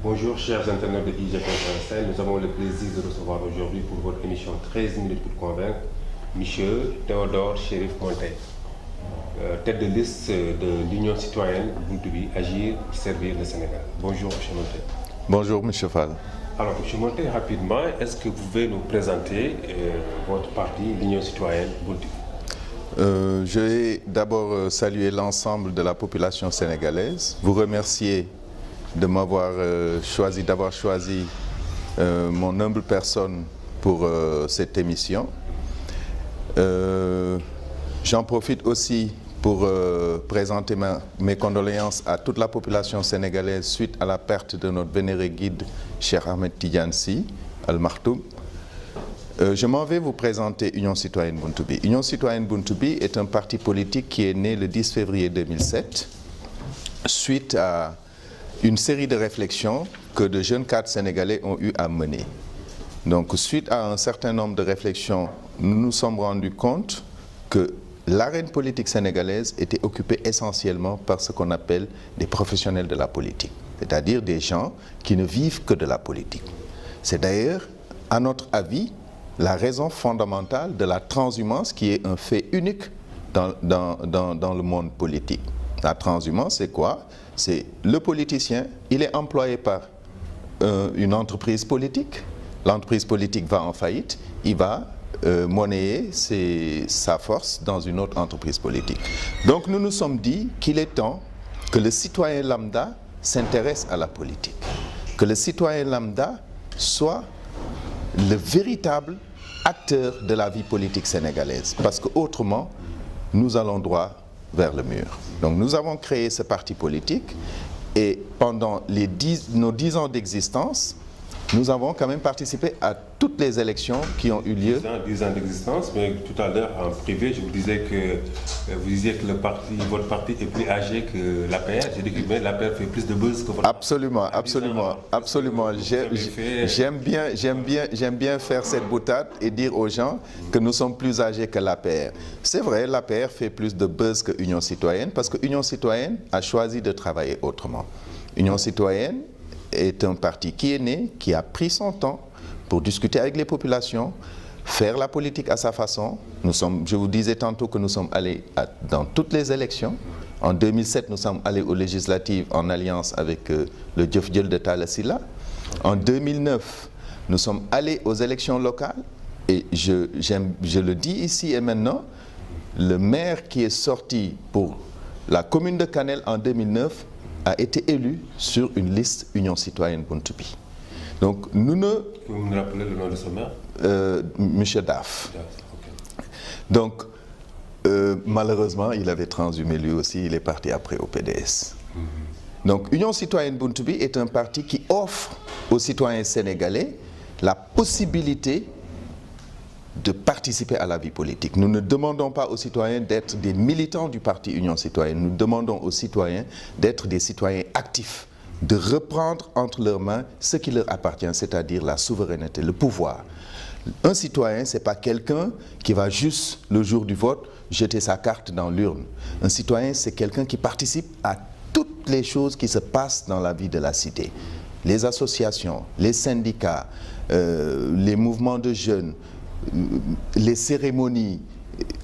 Bonjour chers internautes de IGFM. Nous avons le plaisir de recevoir aujourd'hui pour votre émission 13 minutes pour convaincre Monsieur Théodore Chérif Monteil, tête de liste de l'Union citoyenne Buntu Agir pour servir le Sénégal. Bonjour Monsieur Monteil. Bonjour Monsieur Fall. Alors Monsieur Monteil, rapidement, est-ce que vous pouvez nous présenter votre parti, l'Union citoyenne Buntu? Je vais d'abord saluer l'ensemble de la population sénégalaise, vous remercier de m'avoir choisi mon humble personne pour cette émission. J'en profite aussi pour présenter mes condoléances à toute la population sénégalaise suite à la perte de notre vénéré guide, Cheikh Ahmed Tidiane Sy Al Maktoum. Je m'en vais vous présenter Union citoyenne Buntu Bi. Union citoyenne Buntu Bi est un parti politique qui est né le 10 février 2007 suite à une série de réflexions que de jeunes cadres sénégalais ont eu à mener. Donc, suite à un certain nombre de réflexions, nous nous sommes rendus compte que l'arène politique sénégalaise était occupée essentiellement par ce qu'on appelle des professionnels de la politique, c'est-à-dire des gens qui ne vivent que de la politique. C'est d'ailleurs, à notre avis, la raison fondamentale de la transhumance qui est un fait unique dans le monde politique. La transhumance, c'est quoi? C'est le politicien, il est employé par une entreprise politique. L'entreprise politique va en faillite, il va monnayer sa force dans une autre entreprise politique. Donc nous nous sommes dit qu'il est temps que le citoyen lambda s'intéresse à la politique, que le citoyen lambda soit le véritable acteur de la vie politique sénégalaise, parce qu'autrement, nous allons droit vers le mur. Donc nous avons créé ce parti politique et pendant nos 10 ans d'existence, nous avons quand même participé à toutes les élections qui ont eu lieu. 10 ans d'existence, mais tout à l'heure en privé, je vous disais que votre parti est plus âgé que l'APR. J'ai dit que l'APR fait plus de buzz que votre parti. Absolument. J'aime bien faire cette boutade et dire aux gens que nous sommes plus âgés que l'APR. C'est vrai, l'APR fait plus de buzz que Union citoyenne parce que Union citoyenne a choisi de travailler autrement. Union citoyenne est un parti qui est né, qui a pris son temps pour discuter avec les populations, faire la politique à sa façon. Je vous disais tantôt que nous sommes allés dans toutes les élections. En 2007, nous sommes allés aux législatives en alliance avec le Djofdjel de Talla Sylla. En 2009, nous sommes allés aux élections locales et je le dis ici et maintenant, le maire qui est sorti pour la commune de Kanel en 2009 a été élu sur une liste Union citoyenne Buntu Bi. Donc nous ne... Vous me rappelez le nom de ce maire? Monsieur Daf. Okay. Donc malheureusement, il avait transhumé lui aussi, il est parti après au PDS. Donc Union citoyenne Buntu Bi est un parti qui offre aux citoyens sénégalais la possibilité de participer à la vie politique. Nous ne demandons pas aux citoyens d'être des militants du parti Union citoyenne. Nous demandons aux citoyens d'être des citoyens actifs, de reprendre entre leurs mains ce qui leur appartient, c'est-à-dire la souveraineté, le pouvoir. Un citoyen, ce n'est pas quelqu'un qui va juste, le jour du vote, jeter sa carte dans l'urne. Un citoyen, c'est quelqu'un qui participe à toutes les choses qui se passent dans la vie de la cité. Les associations, les syndicats, les mouvements de jeunes, les cérémonies.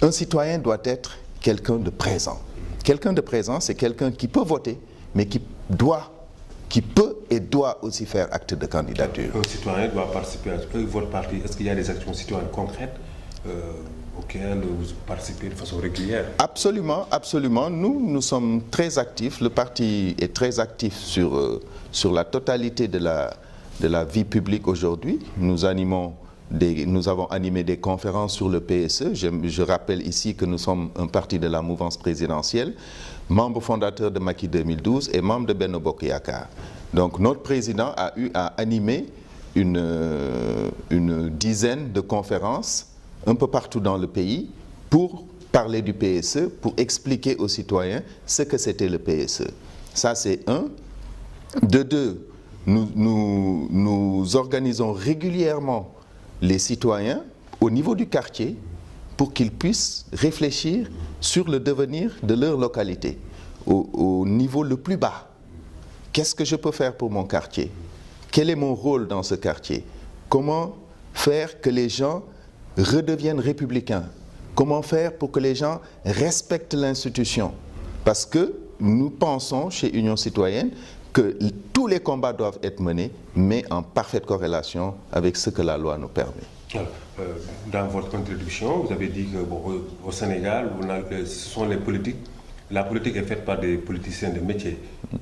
Un citoyen doit être quelqu'un de présent. Quelqu'un de présent, c'est quelqu'un qui peut voter, mais qui peut et doit aussi faire acte de candidature. Un citoyen doit participer à votre parti. Est-ce qu'il y a des actions citoyennes concrètes auxquelles vous participez de façon régulière? Absolument. Nous sommes très actifs. Le parti est très actif sur la totalité de la vie publique aujourd'hui. Nous avons animé des conférences sur le PSE. Je rappelle ici que nous sommes un parti de la mouvance présidentielle, membre fondateur de Macky 2012 et membre de Benno Bokk Yakaar. Donc notre président a eu à animer une dizaine de conférences un peu partout dans le pays pour parler du PSE, pour expliquer aux citoyens ce que c'était le PSE. Ça c'est un. De deux, nous organisons régulièrement les citoyens au niveau du quartier pour qu'ils puissent réfléchir sur le devenir de leur localité au niveau le plus bas. qu'est-ce que je peux faire pour mon quartier? Quel est mon rôle dans ce quartier? Comment faire que les gens redeviennent républicains? Comment faire pour que les gens respectent l'institution? Parce que nous pensons chez Union Citoyenne que tous les combats doivent être menés, mais en parfaite corrélation avec ce que la loi nous permet. Alors, dans votre introduction, vous avez dit que au Sénégal, ce sont les politiques. La politique est faite par des politiciens de métier.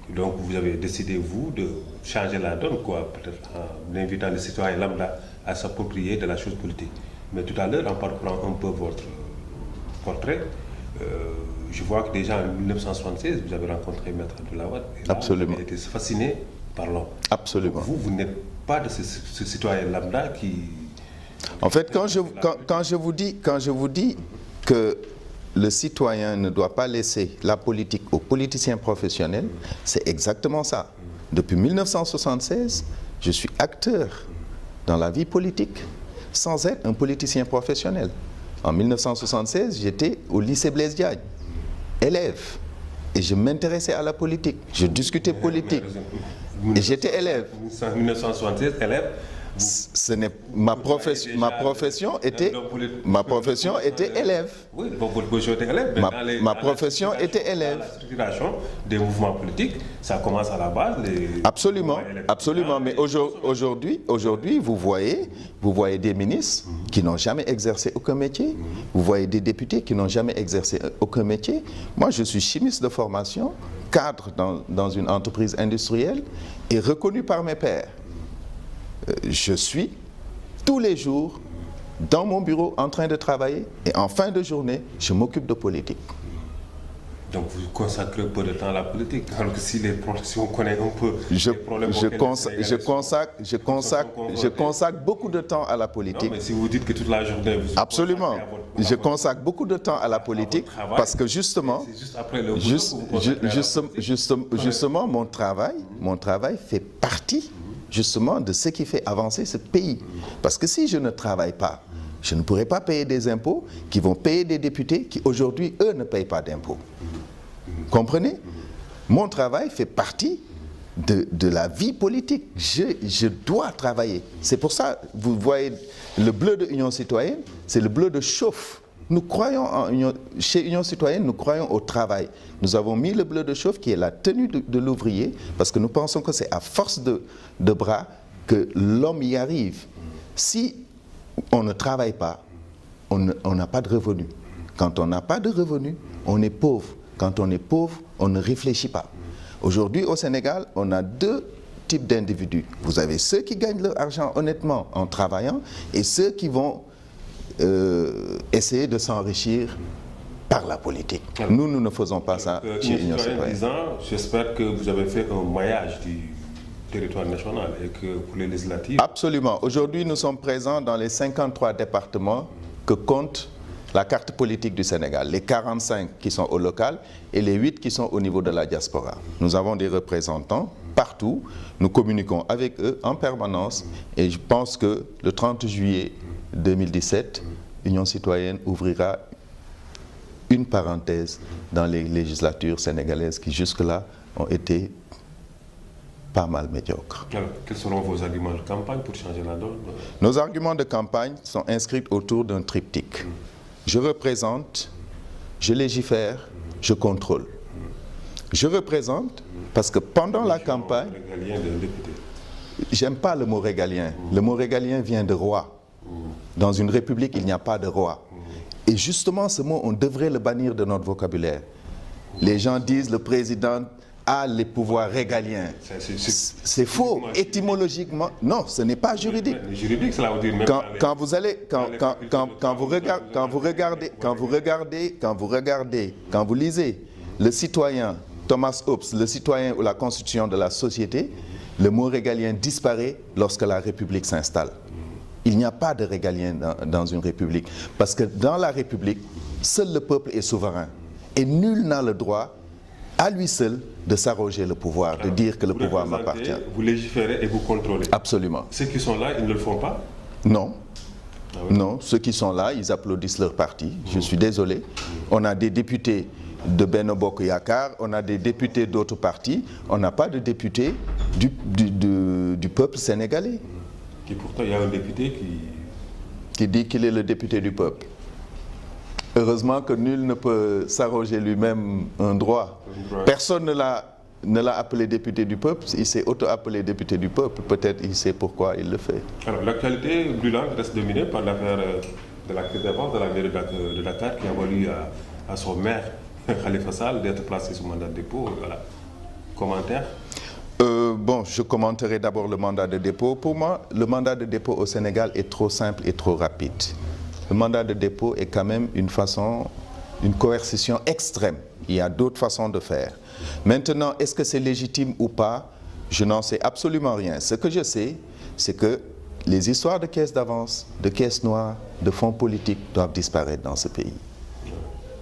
Donc vous avez décidé, vous, de changer la donne, quoi, peut-être en invitant les citoyens lambda à s'approprier de la chose politique. Mais tout à l'heure, en parcourant un peu votre portrait, je vois que déjà en 1976, vous avez rencontré Maître Abdoulaye Wade. Absolument. Vous avez été fasciné par l'homme. Absolument. Donc vous n'êtes pas de ce citoyen lambda qui... En fait, quand je vous dis que le citoyen ne doit pas laisser la politique aux politiciens professionnels, c'est exactement ça. Depuis 1976, je suis acteur dans la vie politique, sans être un politicien professionnel. En 1976, j'étais au lycée Blaise Diagne, élève, et je m'intéressais à la politique. Je discutais politique, et j'étais élève. 1976, élève. Ma profession était élève. Oui, votre position était élève. Ma profession était élève. La structuration des mouvements politiques, ça commence à la base. Absolument, absolument. Mais aujourd'hui, vous voyez des ministres qui n'ont jamais exercé aucun métier. Vous voyez des députés qui n'ont jamais exercé aucun métier. Moi, je suis chimiste de formation, cadre dans une entreprise industrielle et reconnu par mes pairs. Je suis tous les jours dans mon bureau en train de travailler et en fin de journée, je m'occupe de politique. Donc vous consacrez peu de temps à la politique, alors que si on connaît un peu les problèmes je consacre beaucoup de temps à la politique. Non, mais si vous dites que toute la journée... Absolument. Je consacre beaucoup de temps à la politique parce que justement, justement mon travail fait partie justement de ce qui fait avancer ce pays. Parce que si je ne travaille pas, je ne pourrai pas payer des impôts qui vont payer des députés qui aujourd'hui, eux, ne payent pas d'impôts. Comprenez? Mon travail fait partie de la vie politique. Je dois travailler. C'est pour ça, vous voyez, le bleu de Union Citoyenne, c'est le bleu de chauffe. Nous croyons chez Union Citoyenne, nous croyons au travail. Nous avons mis le bleu de chauffe qui est la tenue de l'ouvrier parce que nous pensons que c'est à force de bras que l'homme y arrive. Si on ne travaille pas, on n'a pas de revenus. Quand on n'a pas de revenus, on est pauvre. Quand on est pauvre, on ne réfléchit pas. Aujourd'hui, au Sénégal, on a deux types d'individus. Vous avez ceux qui gagnent leur argent honnêtement en travaillant et ceux qui vont essayer de s'enrichir par la politique. Alors, nous ne faisons pas ça chez Union Citoyenne. J'espère que vous avez fait un maillage du territoire national et que pour les législatives... Absolument. Aujourd'hui, nous sommes présents dans les 53 départements que compte la carte politique du Sénégal. Les 45 qui sont au local et les 8 qui sont au niveau de la diaspora. Nous avons des représentants partout. Nous communiquons avec eux en permanence et je pense que le 30 juillet 2017, Union Citoyenne ouvrira une parenthèse dans les législatures sénégalaises qui jusque-là ont été pas mal médiocres. Alors, quels seront vos arguments de campagne pour changer la donne? Nos arguments de campagne sont inscrits autour d'un triptyque. Je représente, je légifère, je contrôle. Je représente parce que pendant la campagne, j'aime pas le mot régalien. Le mot régalien vient de roi. Dans une république, il n'y a pas de roi. Et justement, ce mot, on devrait le bannir de notre vocabulaire. Les gens disent le président a les pouvoirs régaliens. C'est faux. Étymologiquement, non, ce n'est pas juridique. Juridique, cela veut dire même quand vous lisez le citoyen Thomas Hobbes, le citoyen ou la constitution de la société, le mot régalien disparaît lorsque la République s'installe. Il n'y a pas de régalien dans une république. Parce que dans la république, seul le peuple est souverain. Et nul n'a le droit, à lui seul, de s'arroger le pouvoir, de dire que le pouvoir m'appartient. Vous légiférez et vous contrôlez. Absolument. Ceux qui sont là, ils ne le font pas? Non. Ah oui. Non, ceux qui sont là, ils applaudissent leur parti. Je suis désolé. On a des députés de Benno Bokk Yakaar, on a des députés d'autres partis, on n'a pas de députés du peuple sénégalais. Et pourtant, il y a un député qui dit qu'il est le député du peuple. Heureusement que nul ne peut s'arroger lui-même un droit. Personne ne l'a appelé député du peuple, il s'est auto-appelé député du peuple. Peut-être il sait pourquoi il le fait. Alors, l'actualité brûlante reste dominée par l'affaire de la crise d'avance de la mairie de Dakar qui a valu à son maire, Khalifa Sall, d'être placé sous mandat de dépôt. Voilà. Commentaire? Bon, je commenterai d'abord le mandat de dépôt. Pour moi, le mandat de dépôt au Sénégal est trop simple et trop rapide. Le mandat de dépôt est quand même une coercition extrême. Il y a d'autres façons de faire. Maintenant, est-ce que c'est légitime ou pas? Je n'en sais absolument rien. Ce que je sais, c'est que les histoires de caisses d'avance, de caisses noires, de fonds politiques doivent disparaître dans ce pays.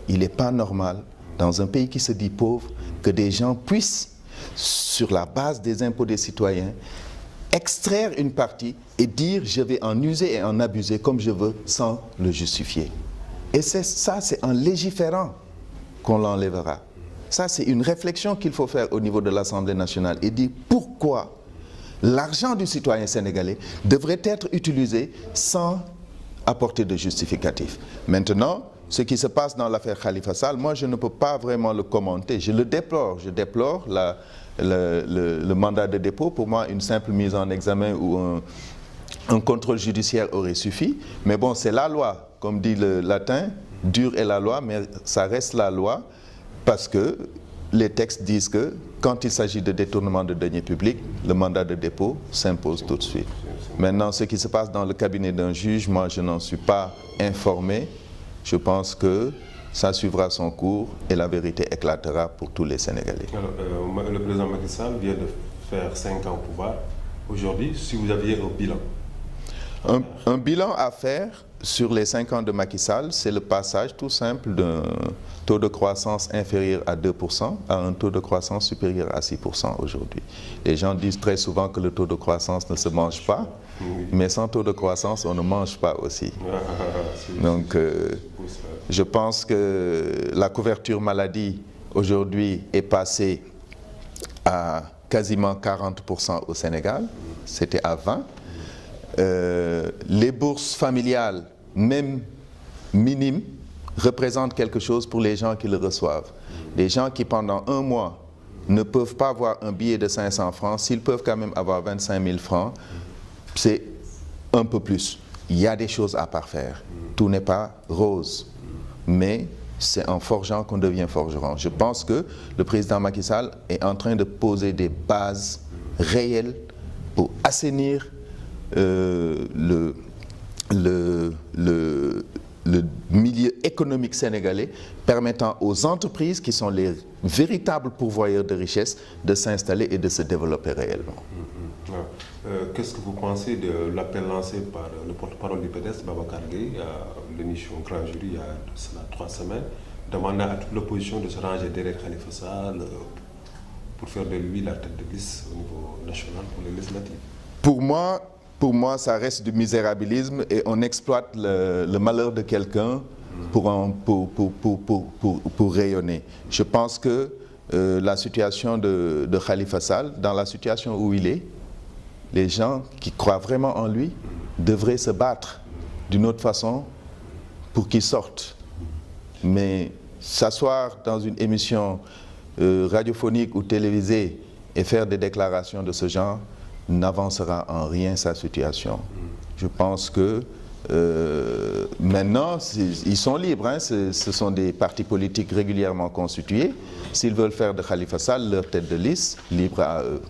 Il n'est pas normal, dans un pays qui se dit pauvre, que des gens puissent, sur la base des impôts des citoyens, extraire une partie et dire je vais en user et en abuser comme je veux sans le justifier. Et c'est en légiférant qu'on l'enlèvera. Ça, c'est une réflexion qu'il faut faire au niveau de l'Assemblée nationale et dire pourquoi l'argent du citoyen sénégalais devrait être utilisé sans apporter de justificatif. Maintenant, ce qui se passe dans l'affaire Khalifa Sall, moi je ne peux pas vraiment le commenter. Je le déplore. Je déplore le mandat de dépôt. Pour moi, une simple mise en examen ou un contrôle judiciaire aurait suffi. Mais bon, c'est la loi. Comme dit le latin, dure est la loi, mais ça reste la loi parce que les textes disent que quand il s'agit de détournement de deniers publics, le mandat de dépôt s'impose tout de suite. Maintenant, ce qui se passe dans le cabinet d'un juge, moi je n'en suis pas informé. Je pense que ça suivra son cours et la vérité éclatera pour tous les Sénégalais. Alors, le président Macky Sall vient de faire 5 ans au pouvoir. Aujourd'hui, si vous aviez un bilan? Un bilan à faire sur les 5 ans de Macky Sall, c'est le passage tout simple d'un taux de croissance inférieur à 2% à un taux de croissance supérieur à 6% aujourd'hui. Les gens disent très souvent que le taux de croissance ne se mange pas, mais sans taux de croissance, on ne mange pas aussi. Donc, je pense que la couverture maladie aujourd'hui est passée à quasiment 40% au Sénégal, c'était à 20%. Les bourses familiales, même minimes, représentent quelque chose pour les gens qui le reçoivent. Les gens qui pendant un mois ne peuvent pas avoir un billet de 500 francs, s'ils peuvent quand même avoir 25 000 francs, c'est un peu plus. Il y a des choses à parfaire. Tout n'est pas rose, mais c'est en forgeant qu'on devient forgeron. Je pense que le président Macky Sall est en train de poser des bases réelles pour assainir le milieu économique sénégalais, permettant aux entreprises qui sont les véritables pourvoyeurs de richesse de s'installer et de se développer réellement. Qu'est-ce que vous pensez de l'appel lancé par le porte-parole du PDS, Babacar Gueye, à l'émission Grand Jury il y a cela 3 semaines, demandant à toute l'opposition de se ranger derrière Khalifa Sall pour faire de lui la tête de liste au niveau national pour les législatives? Pour moi, ça reste du misérabilisme et on exploite le malheur de quelqu'un pour rayonner. Je pense que la situation de Khalifa Sall, dans la situation où il est, les gens qui croient vraiment en lui devraient se battre d'une autre façon pour qu'il sorte. Mais s'asseoir dans une émission radiophonique ou télévisée et faire des déclarations de ce genre n'avancera en rien sa situation. Je pense que maintenant, ils sont libres, hein, ce sont des partis politiques régulièrement constitués. S'ils veulent faire de Khalifa Sall leur tête de liste, libre à eux.